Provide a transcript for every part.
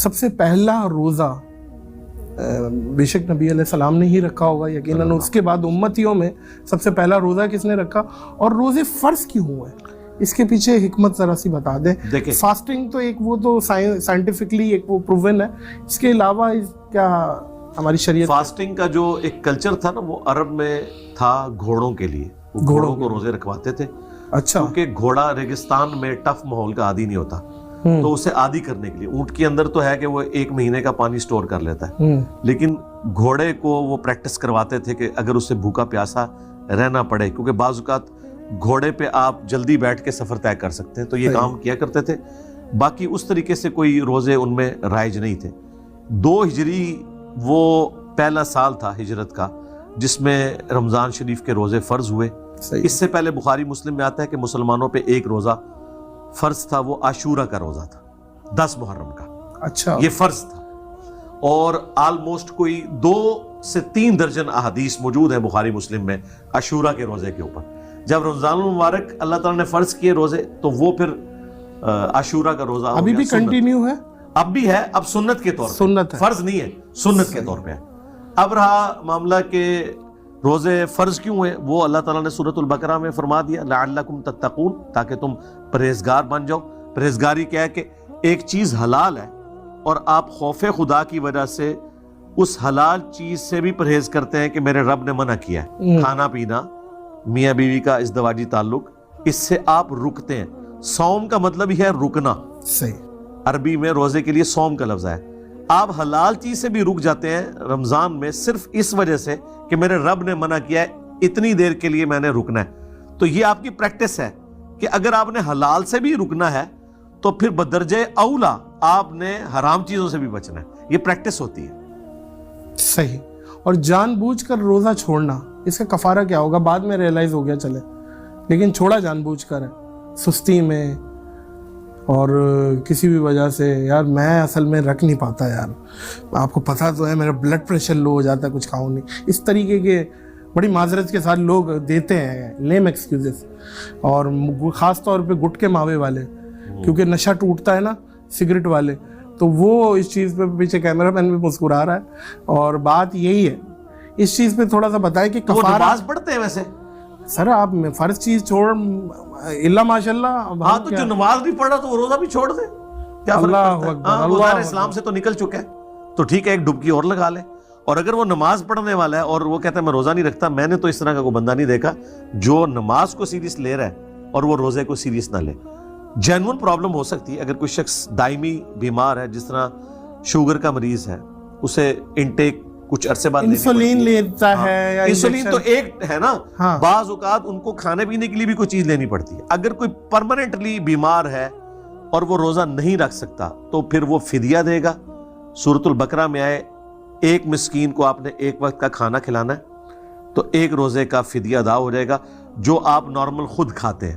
سب سے پہلا روزہ بے شک نبی علیہ السلام نے ہی رکھا ہوگا یقیناً، اس کے بعد امتیوں میں سب سے پہلا روزہ کس نے رکھا، اور روزے فرض کیوں ہوئے، اس کے پیچھے حکمت ذرا سی بتا دیں۔ فاسٹنگ تو ایک وہ تو سائنٹیفکلی ایک وہ پروون ہے، اس کے علاوہ کیا ہماری شریعت؟ فاسٹنگ کا جو ایک کلچر تھا نا وہ عرب میں تھا گھوڑوں کے لیے، گھوڑوں کو روزے رکھواتے تھے۔ اچھا، کیونکہ گھوڑا ریگستان میں ٹف ماحول کا عادی نہیں ہوتا، تو اسے عادی کرنے کے لیے، اونٹ کے اندر تو ہے کہ وہ 1 مہینے کا پانی سٹور کر لیتا ہے، لیکن گھوڑے کو وہ پریکٹس کرواتے تھے کہ اگر اسے بھوکا پیاسا رہنا پڑے، کیونکہ بعض اوقات گھوڑے پہ آپ جلدی بیٹھ کے سفر طے کر سکتے ہیں، تو یہ کام کیا کرتے تھے۔ باقی اس طریقے سے کوئی روزے ان میں رائج نہیں تھے۔ 2 ہجری وہ پہلا سال تھا ہجرت کا جس میں رمضان شریف کے روزے فرض ہوئے۔ اس سے پہلے بخاری مسلم میں آتا ہے کہ مسلمانوں پہ ایک روزہ فرض تھا، وہ عاشورہ کا روزہ تھا، 10 محرم کا۔ اچھا، یہ فرض تھا، اور آلموسٹ کوئی 2 سے 3 درجن احادیث موجود ہیں بخاری مسلم میں عاشورہ کے روزے کے اوپر۔ جب رمضان المبارک اللہ تعالیٰ نے فرض کیے روزے تو وہ پھر عاشورہ کا روزہ ابھی بھی کنٹینیو ہے، اب بھی ہے، اب سنت کے طور پہ، سنت فرض نہیں ہے، سنت کے طور پہ ہے۔ اب رہا معاملہ کہ روزے فرض کیوں ہیں، وہ اللہ تعالیٰ نے سورۃ البقرہ میں فرما دیا لعلکم تتقون، تاکہ تم پرہیزگار بن جاؤ۔ پرہیزگاری کیا ہے کہ ایک چیز حلال ہے اور آپ خوف خدا کی وجہ سے اس حلال چیز سے بھی پرہیز کرتے ہیں کہ میرے رب نے منع کیا ہے، کھانا پینا، میاں بیوی کا ازدواجی تعلق، اس سے آپ رکتے ہیں۔ صوم کا مطلب ہی ہے رکنا، صحیح، عربی میں روزے کے لیے صوم کا لفظ ہے۔ آپ حلال چیز سے بھی رک جاتے ہیں رمضان میں صرف اس وجہ سے کہ میرے رب نے منع کیا ہے، اتنی دیر کے لیے میں نے رکنا ہے۔ تو یہ آپ کی پریکٹس ہے کہ اگر آپ نے حلال سے بھی رکنا ہے تو پھر بدرجہ اولا آپ نے حرام چیزوں سے بھی بچنا ہے، یہ پریکٹس ہوتی ہے۔ صحیح۔ اور جان بوجھ کر روزہ چھوڑنا، اس کا کفارہ کیا ہوگا؟ بعد میں ریئلائز ہو گیا چلے، لیکن چھوڑا جان بوجھ کر ہے، سستی میں اور کسی بھی وجہ سے، یار میں اصل میں رکھ نہیں پاتا، یار آپ کو پتہ تو ہے میرا بلڈ پریشر لو ہو جاتا ہے، کچھ کھاؤں نہیں، اس طریقے کے بڑی معذرت کے ساتھ لوگ دیتے ہیں لیم ایکسکیوزز، اور خاص طور پہ گٹکے ماوے والے، کیونکہ نشہ ٹوٹتا ہے نا، سگریٹ والے، تو وہ اس چیز پہ پیچھے کیمرہ مین بھی مسکرا رہا ہے، اور بات یہی ہے۔ اس چیز پہ تھوڑا سا بتائیں کہ کفارہ۔ نماز پڑھتے ہیں ویسے سر، آپ فرض چیز چھوڑ اللہ ماشاء اللہ، ہاں، تو جو نماز نہیں پڑھ رہا تو وہ روزہ بھی چھوڑ دے، کیا فرق پڑتا ہے؟ وہ اسلام سے تو نکل چکا ہے، تو ٹھیک ہے ایک ڈبکی اور لگا لے۔ اور اگر وہ نماز پڑھنے والا ہے اور وہ کہتا ہے میں روزہ نہیں رکھتا، میں نے تو اس طرح کا کوئی بندہ نہیں دیکھا جو نماز کو سیریس لے رہا ہے اور وہ روزے کو سیریس نہ لے۔ جینون پرابلم ہو سکتی ہے اگر کوئی شخص دائمی بیمار ہے، جس طرح شوگر کا مریض ہے، اسے انٹیک کچھ عرصے بعد انسولین لیتا ہے، یا انسولین تو ایک ہے نا، بعض اوقات ان کو کھانے پینے کے لیے بھی کوئی چیز لینی پڑتی ہے۔ اگر کوئی پرماننٹلی بیمار ہے اور وہ روزہ نہیں رکھ سکتا تو پھر وہ فدیہ دے گا۔ سورۃ البقرہ میں آئے ایک مسکین کو آپ نے ایک وقت کا کھانا کھلانا ہے تو ایک روزے کا فدیہ ادا ہو جائے گا جو آپ نارمل خود کھاتے ہیں۔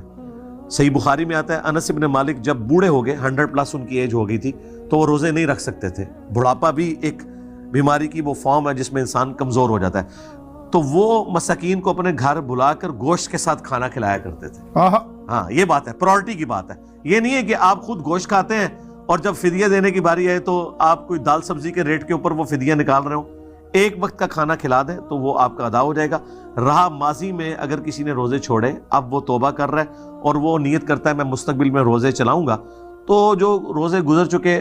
صحیح بخاری میں آتا ہے انس بن مالک جب بوڑھے ہو گئے، 100+ ان کی ایج ہو گئی تھی، تو وہ روزے نہیں رکھ سکتے تھے۔ بڑھاپا بھی ایک بیماری کی وہ فارم ہے جس میں انسان کمزور ہو جاتا ہے، تو وہ مساکین کو اپنے گھر بلا کر گوشت کے ساتھ کھانا کھلایا کرتے تھے۔ ہاں، یہ بات ہے، پرائورٹی کی بات ہے۔ یہ نہیں ہے کہ آپ خود گوشت کھاتے ہیں اور جب فدیہ دینے کی باری آئے تو آپ کوئی دال سبزی کے ریٹ کے اوپر وہ فدیہ نکال رہے ہوں۔ ایک وقت کا کھانا کھلا دیں تو وہ آپ کا ادا ہو جائے گا۔ رہا ماضی میں اگر کسی نے روزے چھوڑے، اب وہ توبہ کر رہا ہے اور وہ نیت کرتا ہے میں مستقبل میں روزے چلاؤں گا، تو جو روزے گزر چکے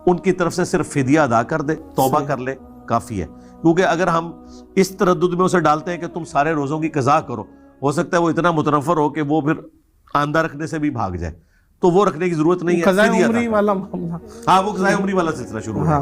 ان کی طرف سے صرف فدیہ ادا کر دے، توبہ کر لے، کافی ہے۔ کیونکہ اگر ہم اس تردد میں اسے ڈالتے ہیں کہ تم سارے روزوں کی قضا کرو، ہو سکتا ہے وہ اتنا متنفر ہو کہ وہ پھر آندہ رکھنے سے بھی بھاگ جائے، تو وہ رکھنے کی ضرورت نہیں ہے۔ قضاء عمری والا معاملہ، ہاں، وہ قضاء عمری والا سلسلہ شروع ہے۔